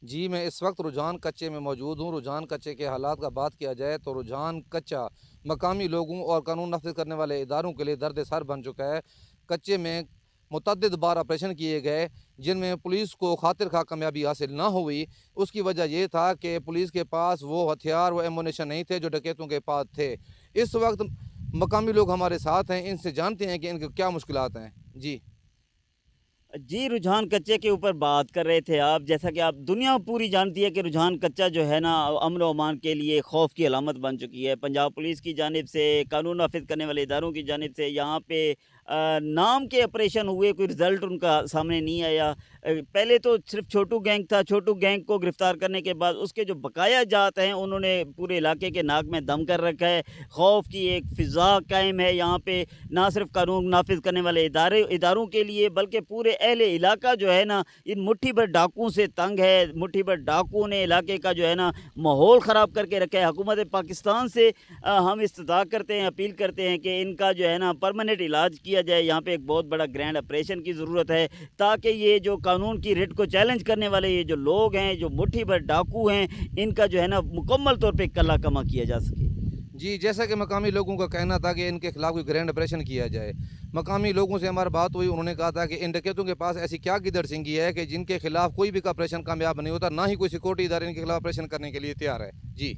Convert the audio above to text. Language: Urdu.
جی میں اس وقت رجحان کچے میں موجود ہوں۔ رجحان کچے کے حالات کا بات کیا جائے تو رجحان کچا مقامی لوگوں اور قانون نافذ کرنے والے اداروں کے لیے درد سر بن چکا ہے۔ کچے میں متعدد بار آپریشن کیے گئے جن میں پولیس کو خاطر خواہ کامیابی حاصل نہ ہوئی۔ اس کی وجہ یہ تھا کہ پولیس کے پاس وہ ہتھیار وہ ایمونیشن نہیں تھے جو ڈکیتوں کے پاس تھے۔ اس وقت مقامی لوگ ہمارے ساتھ ہیں، ان سے جانتے ہیں کہ ان کے کیا مشکلات ہیں۔ جی جی، رجحان کچے کے اوپر بات کر رہے تھے آپ، جیسا کہ آپ دنیا پوری جانتی ہے کہ رجحان کچا جو ہے نا امن و امان کے لیے خوف کی علامت بن چکی ہے۔ پنجاب پولیس کی جانب سے، قانون نافذ کرنے والے اداروں کی جانب سے یہاں پہ نام کے آپریشن ہوئے، کوئی رزلٹ ان کا سامنے نہیں آیا۔ پہلے تو صرف چھوٹو گینگ تھا، چھوٹو گینگ کو گرفتار کرنے کے بعد اس کے جو بقایا جات ہیں انہوں نے پورے علاقے کے ناک میں دم کر رکھا ہے۔ خوف کی ایک فضا قائم ہے یہاں پہ، نہ صرف قانون نافذ کرنے والے اداروں کے لیے بلکہ پورے اہل علاقہ جو ہے نا ان مٹھی بھر ڈاکوؤں سے تنگ ہے۔ مٹھی بھر ڈاکوؤں نے علاقے کا جو ہے نا ماحول خراب کر کے رکھا ہے۔ حکومت پاکستان سے ہم استدعا کرتے ہیں، اپیل کرتے ہیں کہ ان کا جو ہے نا پرماننٹ علاج کیا جائے۔ یہاں پہ ایک بہت بڑا گرینڈ آپریشن کی ضرورت ہے تاکہ یہ جو قانون کی رٹ کو چیلنج کرنے والے یہ جو لوگ ہیں، جو مٹھی بھر ڈاکو ہیں، ان کا جو ہے نا مکمل طور پہ کلا کما کیا جا سکے۔ جی جیسا کہ مقامی لوگوں کا کہنا تھا کہ ان کے خلاف کوئی گرینڈ آپریشن کیا جائے۔ مقامی لوگوں سے ہماری بات ہوئی، انہوں نے کہا تھا کہ ان ڈکیتوں کے پاس ایسی کیا گدڑ سنگھی ہے کہ جن کے خلاف کوئی بھی آپریشن کامیاب نہیں ہوتا، نہ ہی کوئی سیکورٹی ادارے ان کے خلاف آپریشن کرنے کے لیے تیار ہے۔ جی